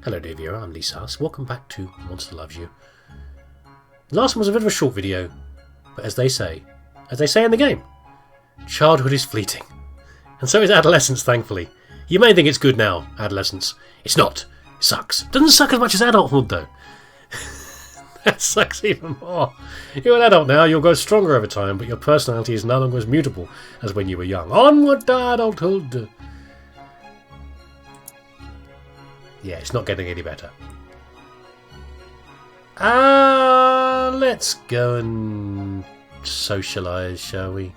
Hello dear viewer, I'm leesusss. Welcome back to Monster Loves You. The last one was a bit of a short video, but as they say in the game, childhood is fleeting. And so is adolescence, thankfully. You may think it's good now, adolescence. It's not. It sucks. Doesn't suck as much as adulthood though. That sucks even more. You're an adult now, you'll grow stronger over time, but your personality is no longer as mutable as when you were young. Onward to adulthood! Yeah, it's not getting any better. Let's go and socialise, shall we?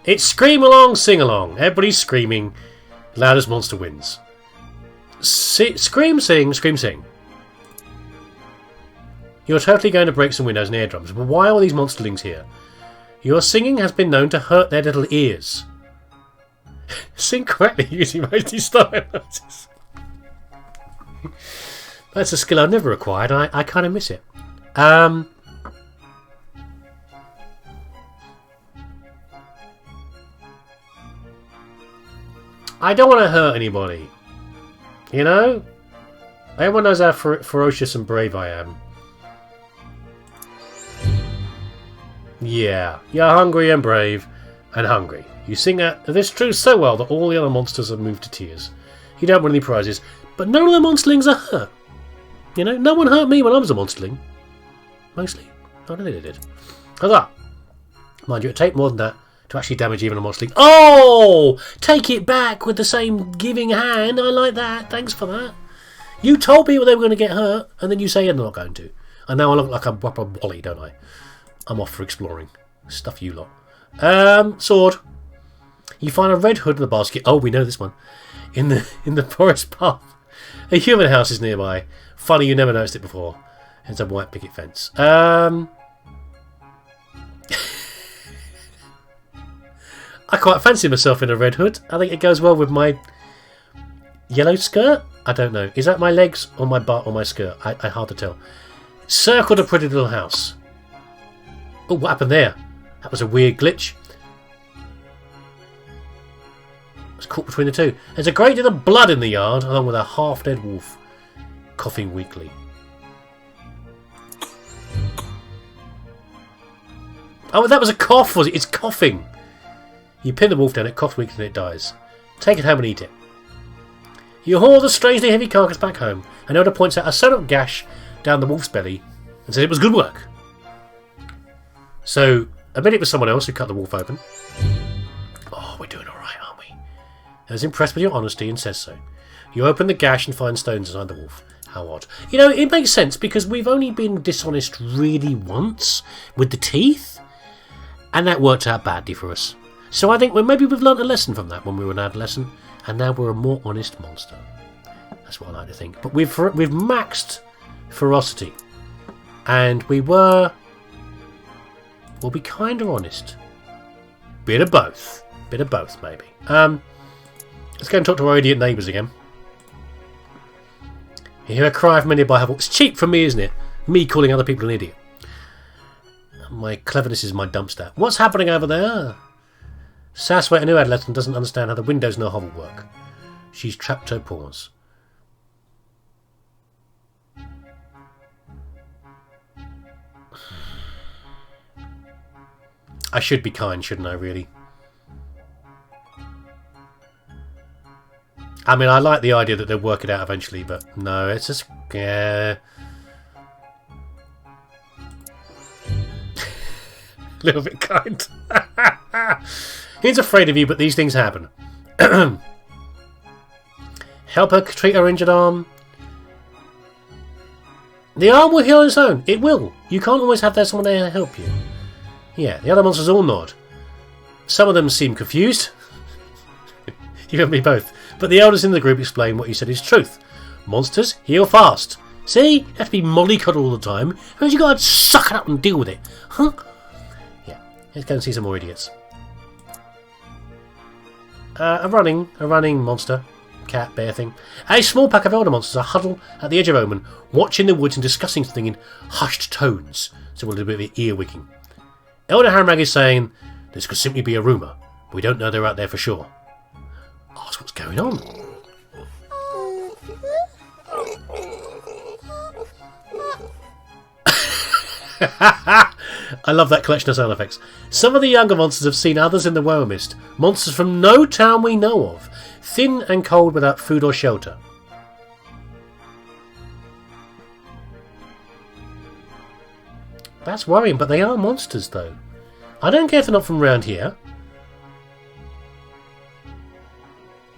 It's scream along, sing along. Everybody's screaming. Loudest monster wins. Scream, sing, scream, sing. You're totally going to break some windows and eardrums, but why are all these monsterlings here? Your singing has been known to hurt their little ears. Sing correctly using most style noises. That's a skill I've never acquired. I kind of miss it. I don't want to hurt anybody. You know? Everyone knows how ferocious and brave I am. Yeah, you're hungry and brave and hungry. You sing this truth so well that all the other monsters are moved to tears. You don't win any prizes, but none of the monsterlings are hurt. You know, no one hurt me when I was a monsterling. Mostly. I don't think they did. Huzzah! Mind you, it'd take more than that to actually damage even a monsterling. Oh! Take it back with the same giving hand. I like that. Thanks for that. You told people they were going to get hurt, and then you say they're not going to. And now I look like a proper wally, don't I? I'm off for exploring. Stuff you lot. Sword. You find a red hood in the basket. Oh, we know this one. In the forest path. A human house is nearby. Funny, you never noticed it before. It's a white picket fence. I quite fancy myself in a red hood. I think it goes well with my yellow skirt. I don't know. Is that my legs or my butt or my skirt? I hard to tell. Circled a pretty little house. Oh, what happened there? That was a weird glitch. I was caught between the two. There's a great deal of blood in the yard, along with a half-dead wolf, coughing weakly. Oh, that was a cough, was it? It's coughing. You pin the wolf down, it coughs weakly and it dies. Take it home and eat it. You haul the strangely heavy carcass back home, and Elder points out a sewn-up gash down the wolf's belly and says it was good work. So, admit it was someone else who cut the wolf open. Oh, we're doing alright, aren't we? I was impressed with your honesty and says so. You open the gash and find stones inside the wolf. How odd. You know, it makes sense because we've only been dishonest really once with the teeth, and that worked out badly for us. So I think maybe we've learnt a lesson from that when we were an adolescent, and now we're a more honest monster. That's what I like to think. But we've maxed ferocity, and we'll be kind of honest. Bit of both. Bit of both, maybe. Let's go and talk to our idiot neighbours again. You hear a cry from a nearby hovel. It's cheap from me, isn't it? Me calling other people an idiot. My cleverness is my dump stat. What's happening over there? Sassway, a new adolescent, doesn't understand how the windows in her hovel work. She's trapped her paws. I should be kind, shouldn't I, really? I mean, I like the idea that they'll work it out eventually, but no, it's just... yeah. A little bit kind. He's afraid of you, but these things happen. Help her treat her injured arm. The arm will heal on its own. It will. You can't always have there someone there to help you. Yeah, the other monsters all nod. Some of them seem confused. You and me both. But the elders in the group explain what you said is truth. Monsters heal fast. See? You have to be mollycoddled all the time. Because you got to suck it up and deal with it. Huh? Yeah. Let's go and see some more idiots. A running monster. Cat, bear thing. A small pack of elder monsters are huddled at the edge of Omen, watching the woods and discussing something in hushed tones. So a little bit of ear wigging. Elder Hamrag is saying, this could simply be a rumour. We don't know they're out there for sure. Ask what's going on. I love that collection of sound effects. Some of the younger monsters have seen others in the Woe Mist. Monsters from no town we know of. Thin and cold without food or shelter. That's worrying, but they are monsters, though. I don't care if they're not from around here.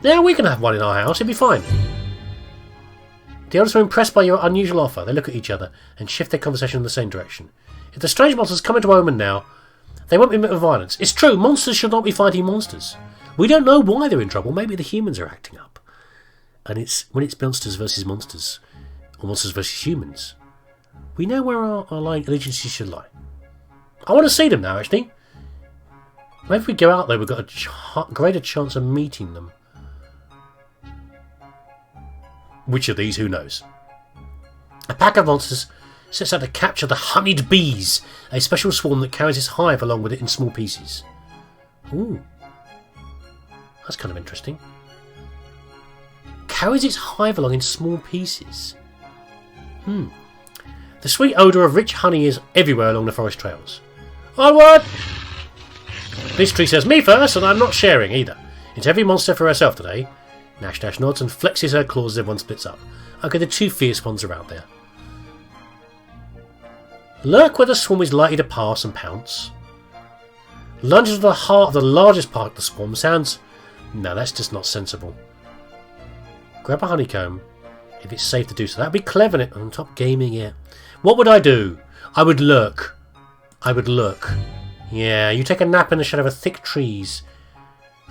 Yeah, we can have one in our house. It'd be fine. The others are impressed by your unusual offer. They look at each other and shift their conversation in the same direction. If the strange monsters come into Omen now, they won't be met with violence. It's true, monsters should not be fighting monsters. We don't know why they're in trouble. Maybe the humans are acting up. And when it's monsters versus monsters, or monsters versus humans, we know where our allegiances should lie. I want to see them now, actually. Maybe if we go out there, we've got a greater chance of meeting them. Which of these, who knows? A pack of monsters sets out to capture the honeyed bees, a special swarm that carries its hive along with it in small pieces. Ooh. That's kind of interesting. Carries its hive along in small pieces. The sweet odour of rich honey is everywhere along the forest trails. Onward! This tree says me first, and I'm not sharing either. It's every monster for herself today. Nash Nash nods and flexes her claws as everyone splits up. Okay, the two fierce ones are out there. Lurk where the swarm is likely to pass and pounce. Lunge into the heart of the largest part of the swarm sounds... No, that's just not sensible. Grab a honeycomb, if it's safe to do so. That'd be clever, innit? On top gaming, yeah. What would I do? I would lurk. I would lurk. Yeah, you take a nap in the shadow of thick trees.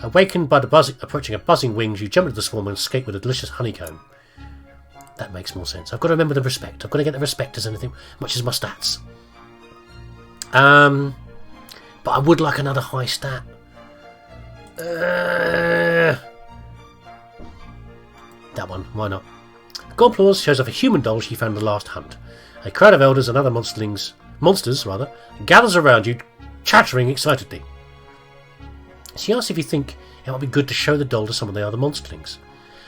Awakened by the approaching buzzing wings, you jump into the swarm and escape with a delicious honeycomb. That makes more sense. I've got to remember the respect. I've got to get the respect as anything, much as my stats. But I would like another high stat. That one, why not? Godclaws shows off a human doll she found in the last hunt. A crowd of elders and other monsters gathers around you, chattering excitedly. She asks if you think it might be good to show the doll to some of the other monsterlings.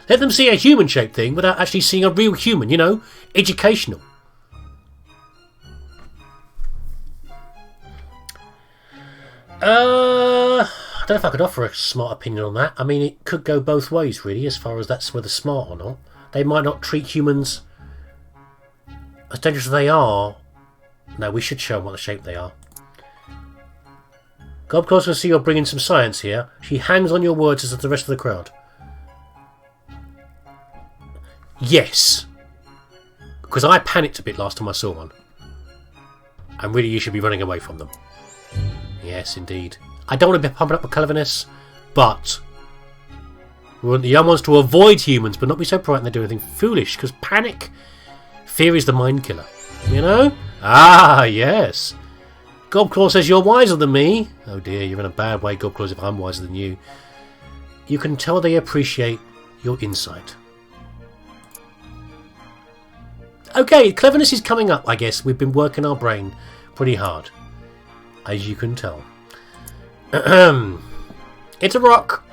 Let them see a human-shaped thing without actually seeing a real human, you know? Educational. I don't know if I could offer a smart opinion on that. I mean, it could go both ways, really, as far as that's whether smart or not. They might not treat humans as dangerous as they are. No, we should show them what the shape they are. Gobclaws can see you're bringing some science here. She hangs on your words as does the rest of the crowd. Yes. Because I panicked a bit last time I saw one. And really you should be running away from them. Yes, indeed. I don't want to be pumping up with cleverness, but we want the young ones to avoid humans, but not be so frightened they do anything foolish, because panic, fear is the mind killer. You know? Ah, yes. Gobclaw says you're wiser than me. Oh dear, you're in a bad way, Gobclaws, if I'm wiser than you. You can tell they appreciate your insight. Okay, cleverness is coming up, I guess. We've been working our brain pretty hard, as you can tell. It's a rock.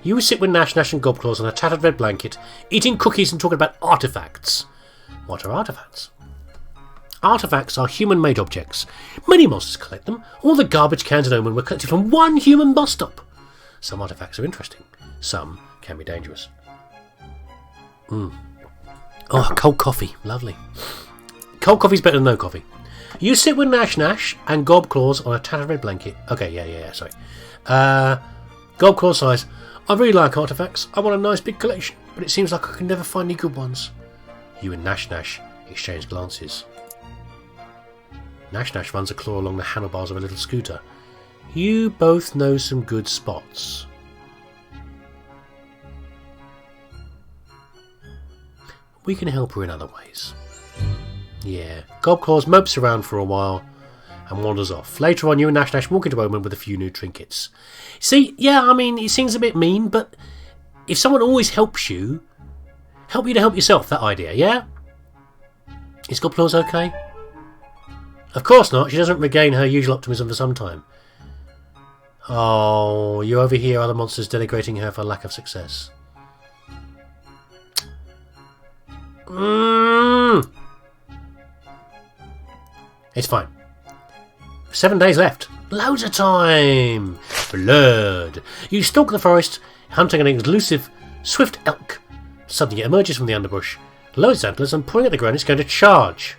You sit with Nash Nash and Gobclaws on a tattered red blanket, eating cookies and talking about artefacts. What are artefacts? Artefacts are human-made objects. Many monsters collect them. All the garbage cans in Omen were collected from one human bus stop. Some artefacts are interesting. Some can be dangerous. Oh, cold coffee. Lovely. Cold coffee's better than no coffee. You sit with Nash Nash and Gobclaws on a tattered red blanket. Okay, yeah, sorry. Gobclaw sighs. I really like artefacts. I want a nice big collection, but it seems like I can never find any good ones. You and Nash Nash exchange glances. Nash Nash runs a claw along the handlebars of a little scooter. You both know some good spots. We can help her in other ways. Yeah. Gobclaws mopes around for a while and wanders off. Later on, you and Nash Nash walk into Omen with a few new trinkets. See, yeah, I mean, it seems a bit mean, but if someone always helps you to help yourself, that idea, yeah? Is Gobclaws okay? Of course not. She doesn't regain her usual optimism for some time. Oh, you overhear other monsters denigrating her for lack of success. It's fine. 7 days left. Loads of time. Blood. You stalk the forest, hunting an elusive, swift elk. Suddenly it emerges from the underbush, lowers its antlers, and pointing at the ground, it's going to charge.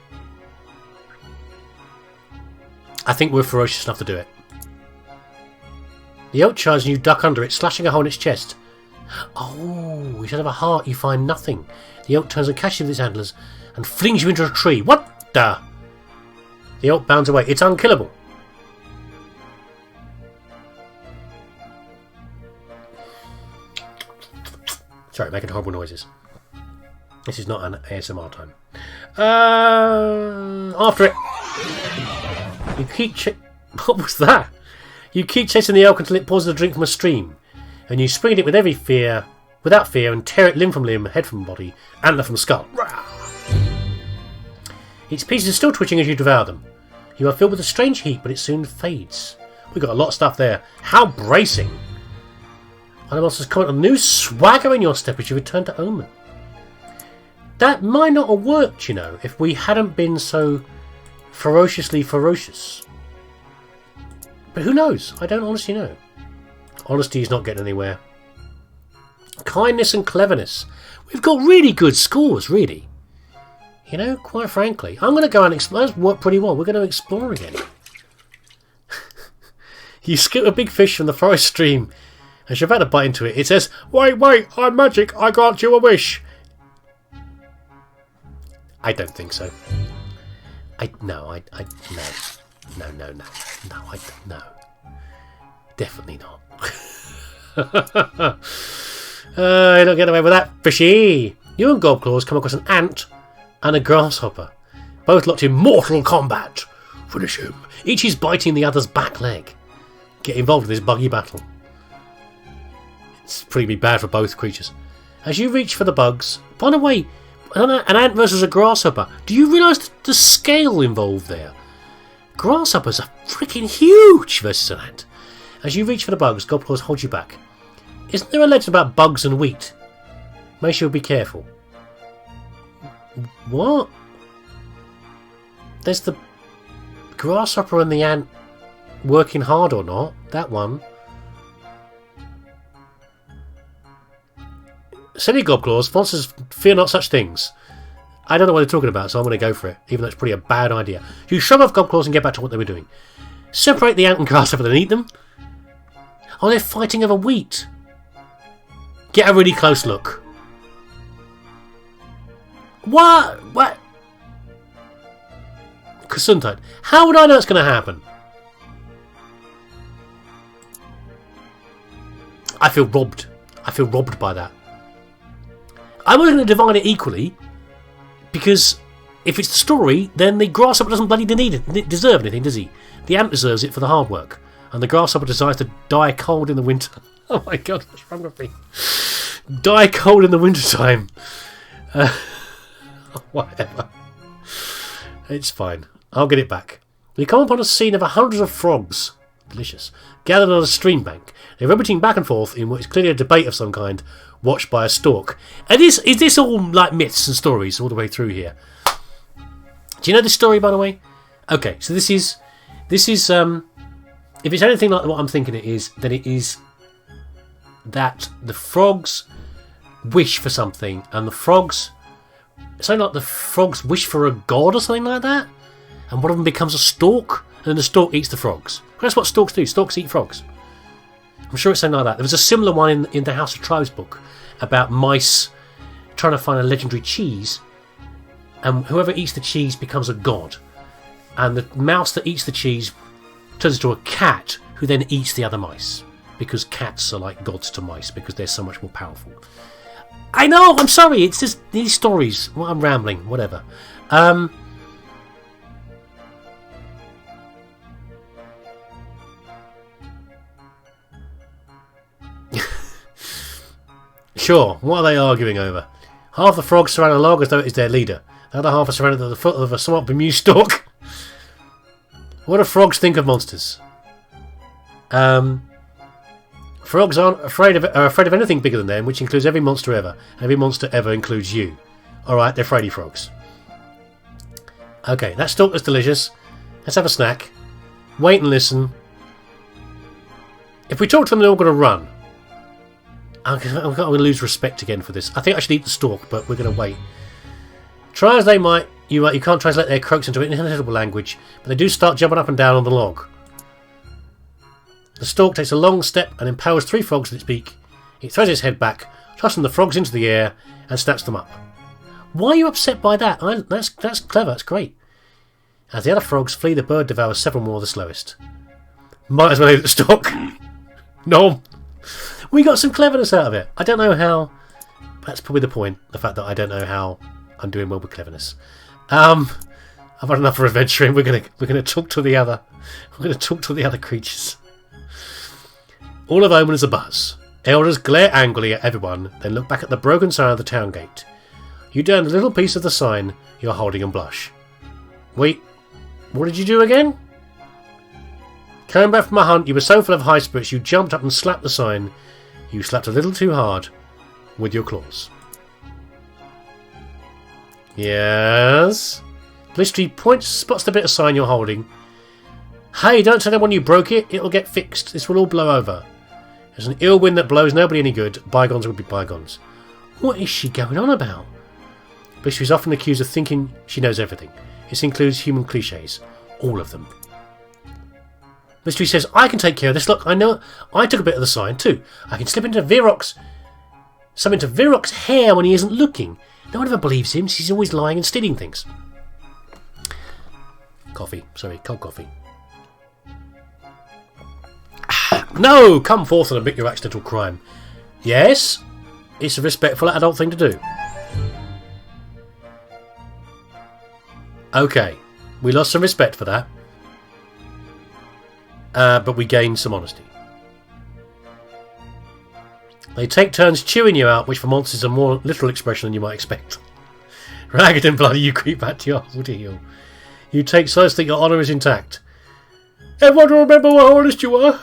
I think we're ferocious enough to do it. The elk charges and you duck under it, slashing a hole in its chest. Oh, instead of a heart, you find nothing. The elk turns and catches you with its antlers and flings you into a tree. What the? The elk bounds away. It's unkillable. Sorry, making horrible noises. This is not an ASMR time. After it. You keep what was that? You keep chasing the elk until it pauses a drink from a stream, and you spring at it without fear, and tear it limb from limb, head from body, antler from skull. Its pieces are still twitching as you devour them. You are filled with a strange heat, but it soon fades. We've got a lot of stuff there. How bracing! Animals comment on new swagger in your step as you return to Omen. That might not have worked, you know, if we hadn't been so ferociously ferocious. But who knows? I don't honestly know. Honesty is not getting anywhere. Kindness and cleverness. We've got really good scores, really. You know, quite frankly. I'm going to go and explore. That's worked pretty well. We're going to explore again. You skip a big fish from the forest stream. As you're about to bite into it, it says, "Wait, I'm magic. I grant you a wish." I don't think so. No. Definitely not. You don't get away with that, Fishy. You and Gobclaws come across an ant and a grasshopper, both locked in mortal combat. Finish him. Each is biting the other's back leg. Get involved in this buggy battle. It's pretty bad for both creatures. As you reach for the bugs, by the way, an ant versus a grasshopper. Do you realise the scale involved there? Grasshoppers are freaking huge versus an ant. As you reach for the bugs, Gobclaws holds you back. Isn't there a legend about bugs and wheat? Make sure you be careful. What? There's the grasshopper and the ant working hard or not. That one. Silly Gobclaws, monsters fear not such things. I don't know what they're talking about, so I'm going to go for it, even though it's probably a bad idea. You shrug off Gobclaws and get back to what they were doing. Separate the ant and grasshopper and eat them. Oh, they're fighting over wheat. Get a really close look. What? Gesundheit. How would I know it's going to happen? I feel robbed. I feel robbed by that. I'm only going to divide it equally, because if it's the story, then the grasshopper doesn't bloody deserve anything, does he? The ant deserves it for the hard work, and the grasshopper decides to die cold in the winter. Oh my god, what's wrong with me? Die cold in the winter time. Whatever. It's fine. I'll get it back. We come upon a scene of hundreds of frogs. Delicious. Gathered on a stream bank. They're rummaging back and forth in what is clearly a debate of some kind, watched by a stork. And is this all like myths and stories all the way through here? Do you know the story, by the way? Okay, so this is if it's anything like what I'm thinking it is, then it is that the frogs wish for something, and the frogs, something like the frogs wish for a god or something like that, and one of them becomes a stork, and then the stork eats the frogs. That's what storks do. Storks eat frogs. I'm sure it's something like that. There was a similar one in the House of Tribes book about mice trying to find a legendary cheese, and whoever eats the cheese becomes a god, and the mouse that eats the cheese turns into a cat who then eats the other mice, because cats are like gods to mice because they're so much more powerful. I know, I'm sorry, it's just these stories. Well, I'm rambling, whatever. Sure, what are they arguing over? Half the frogs surround a log as though it is their leader. The other half are surrounded at the foot of a somewhat bemused stalk. What do frogs think of monsters? Frogs are afraid of anything bigger than them, which includes every monster ever. Every monster ever includes you. Alright, they're fraidy frogs. Okay, that stalk is delicious. Let's have a snack. Wait and listen. If we talk to them, they're all going to run. I'm going to lose respect again for this. I think I should eat the stalk, but we're going to wait. Try as they might, you can't translate their croaks into intelligible language, but they do start jumping up and down on the log. The stalk takes a long step and empowers 3 frogs with its beak. It throws its head back, tossing the frogs into the air, and snaps them up. Why are you upset by that? That's clever, that's great. As the other frogs flee, the bird devours several more of the slowest. Might as well eat the stalk. No. We got some cleverness out of it. I don't know how. That's probably the point. The fact that I don't know how I'm doing well with cleverness. I've had enough for adventuring. We're gonna talk to the other. We're gonna talk to the other creatures. All of Omen is a buzz. Elders glare angrily at everyone, then look back at the broken sign of the town gate. You turn a little piece of the sign you're holding and blush. Wait, what did you do again? Coming back from a hunt, you were so full of high spirits you jumped up and slapped the sign. You slapped a little too hard with your claws. Yes? Blistery spots the bit of sign you're holding. Hey, don't tell anyone you broke it. It'll get fixed. This will all blow over. There's an ill wind that blows nobody any good. Bygones will be bygones. What is she going on about? Blistery is often accused of thinking she knows everything. This includes human cliches. All of them. Blistery says, I can take care of this. Look, I know. I took a bit of the sign too. I can slip into something to Virok's hair when he isn't looking. No one ever believes him. He's always lying and stealing things. Coffee. Sorry, cold coffee. No! Come forth and admit your accidental crime. Yes? It's a respectful adult thing to do. Okay. We lost some respect for that. But we gained some honesty. They take turns chewing you out, which for monsters is a more literal expression than you might expect. Ragged and bloody, you creep back to your hole to heal. You take solace that your honour is intact. Everyone will remember how honest you are.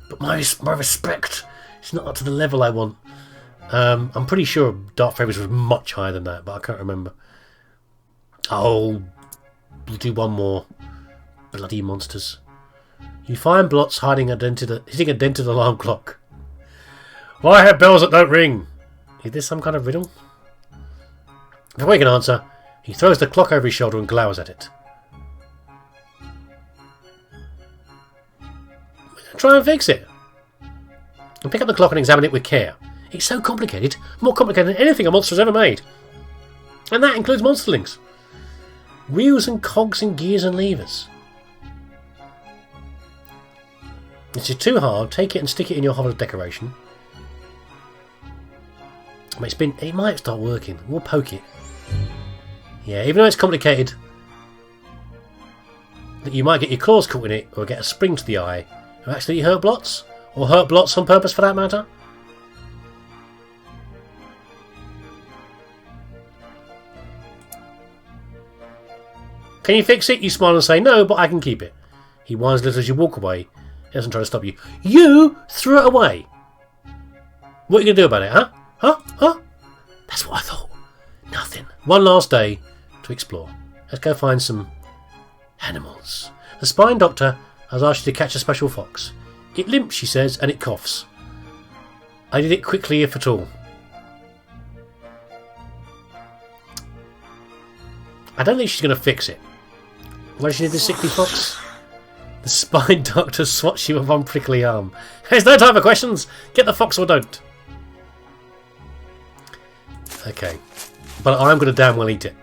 But my respect is not up to the level I want. I'm pretty sure Dark Favours was much higher than that, but I can't remember. Oh, we'll do one more. Bloody monsters. You find Blots hitting a dented alarm clock. Why have bells that don't ring? Is this some kind of riddle? Before he can answer, he throws the clock over his shoulder and glowers at it. Try and fix it. And pick up the clock and examine it with care. It's so complicated, more complicated than anything a monster has ever made. And that includes monsterlings. Wheels and cogs and gears and levers. If it's too hard, take it and stick it in your holiday decoration. It might start working. We'll poke it. Yeah, even though it's complicated, that you might get your claws caught in it, or get a spring to the eye, or actually hurt Blots, or hurt Blots on purpose for that matter. Can you fix it? You smile and say, no, but I can keep it. He whines a little as you walk away. He doesn't try to stop you. You threw it away. What are you going to do about it, huh? Huh? That's what I thought. Nothing. One last day to explore. Let's go find some animals. The spine doctor has asked you to catch a special fox. It limps, she says, and it coughs. I did it quickly, if at all. I don't think she's going to fix it. Why does she need this sickly fox? The spine doctor swats you with one prickly arm. There's no time for questions. Get the fox or don't. Okay. But I'm going to damn well eat it.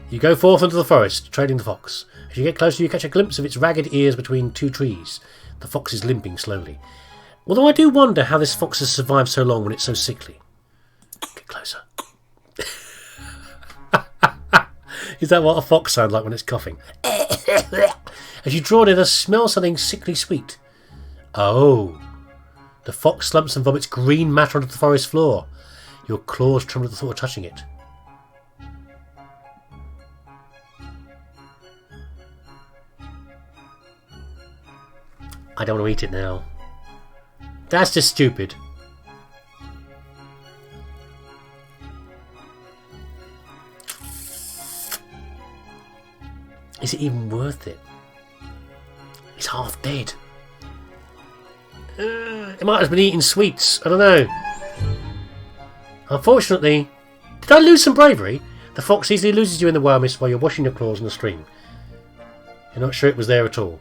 You go forth into the forest, trading the fox. As you get closer, you catch a glimpse of its ragged ears between 2 trees. The fox is limping slowly. Although I do wonder how this fox has survived so long when it's so sickly. Get closer. Is that what a fox sounds like when it's coughing? As you draw near, smell something sickly sweet. Oh. The fox slumps and vomits green matter onto the forest floor. Your claws tremble at the thought of touching it. I don't want to eat it now. That's just stupid. Is it even worth it? he's half dead. He might have been eating sweets. I don't know. Unfortunately, did I lose some bravery? The fox easily loses you in the wild mist while you're washing your claws in the stream. You're not sure it was there at all.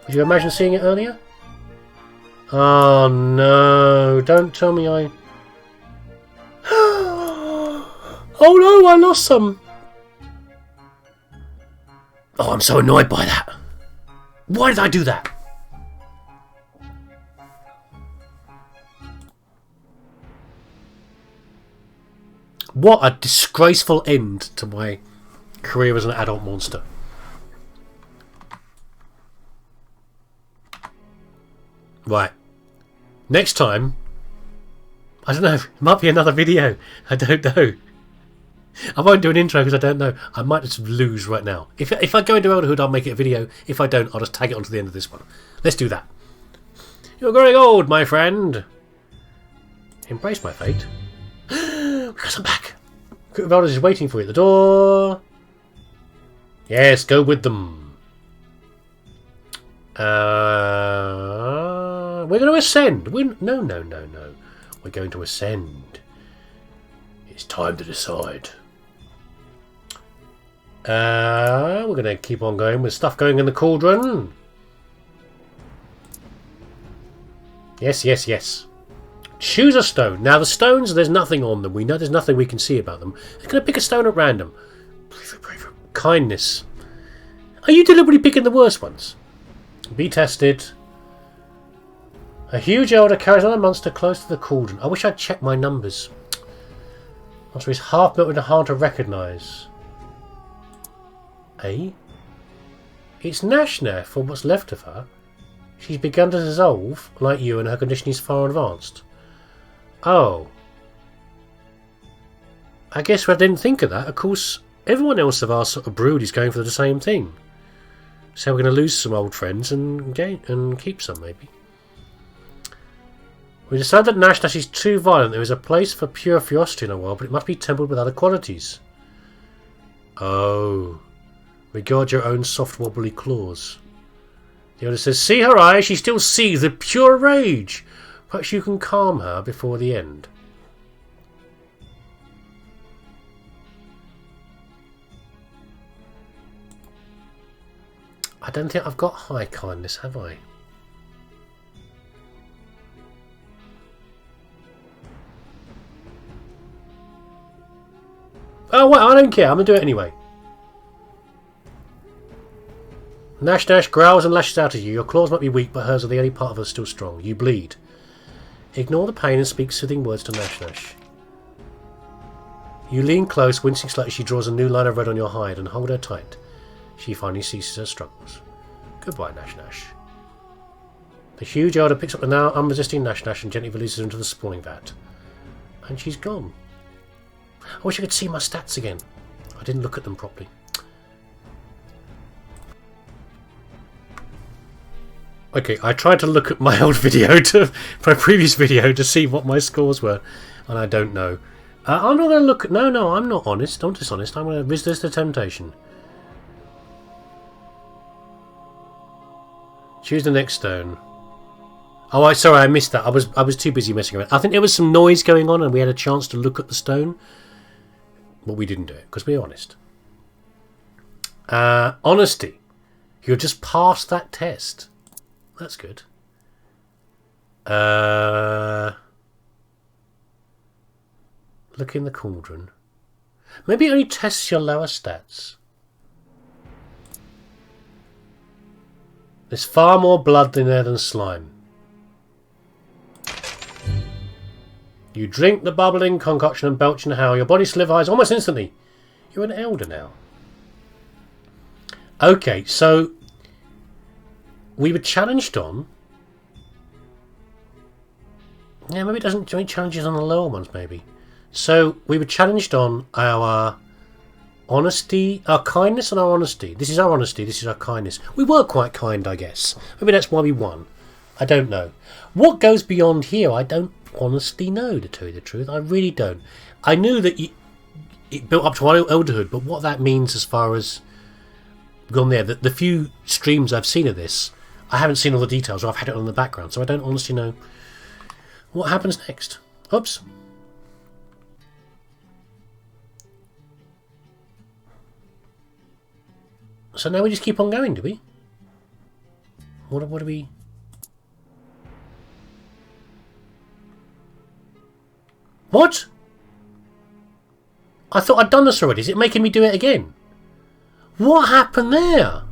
Could you imagine seeing it earlier? Oh no, don't tell me I... Oh no, I lost some! Oh, I'm so annoyed by that. Why did I do that? What a disgraceful end to my career as an adult monster. Right. Next time, I don't know, it might be another video. I don't know. I won't do an intro because I don't know. I might just lose right now. If I go into Elderhood, I'll make it a video. If I don't, I'll just tag it onto the end of this one. Let's do that. You're growing old, my friend. Embrace my fate. Because I'm back. Group of elders is waiting for you at the door. Yes, go with them. We're going to ascend. No. We're going to ascend. It's time to decide. We're going to keep on going with stuff going in the cauldron. Yes. Choose a stone. Now the stones, there's nothing on them. We know there's nothing we can see about them. They're going to pick a stone at random. Kindness. Are you deliberately picking the worst ones? Be tested. A huge elder carries another monster close to the cauldron. I wish I'd checked my numbers. Monster is half melted and hard to recognise. Eh? It's Nashna for what's left of her. She's begun to dissolve, like you, and her condition is far advanced. Oh. I guess I didn't think of that. Of course, everyone else of our sort of brood is going for the same thing. So we're going to lose some old friends and keep some, maybe. We decided that Nash is too violent. There is a place for pure ferocity in our world, but it must be tempered with other qualities. Oh. Regard your own soft wobbly claws. The elder says, see her eyes, she still sees the pure rage. Perhaps you can calm her before the end. I don't think I've got high kindness, have I? Oh, well, I don't care. I'm going to do it anyway. Nash growls and lashes out at you. Your claws might be weak, but hers are the only part of her still strong. You bleed. Ignore the pain and speak soothing words to Nash. You lean close, wincing slightly. She draws a new line of red on your hide and hold her tight. She finally ceases her struggles. Goodbye, Nash. The huge elder picks up the now unresisting Nash and gently releases her into the spawning vat. And she's gone. I wish I could see my stats again. I didn't look at them properly. Okay, I tried to look at my old video, my previous video, to see what my scores were, and I don't know. I'm not going to look at... No, I'm not honest. I'm dishonest. I'm going to resist the temptation. Choose the next stone. Oh, sorry, I missed that. I was too busy messing around. I think there was some noise going on, and we had a chance to look at the stone, but we didn't do it because we're honest. Honesty. You're just past that test. That's good. Look in the cauldron. Maybe it only tests your lower stats. There's far more blood in there than slime. You drink the bubbling concoction and belch and howl. Your body solidifies almost instantly. You're an elder now. Okay, so we were challenged on... Yeah, maybe it doesn't do any challenges on the lower ones, maybe. So we were challenged on our honesty, our kindness and our honesty. This is our honesty, this is our kindness. We were quite kind, I guess. Maybe that's why we won. I don't know. What goes beyond here, I don't honestly know, to tell you the truth. I really don't. I knew that it built up to elderhood, but what that means as far as gone there, the few streams I've seen of this, I haven't seen all the details, or I've had it on in the background, so I don't honestly know what happens next. Oops. So now we just keep on going, do we? What do we... What? I thought I'd done this already. Is it making me do it again? What happened there?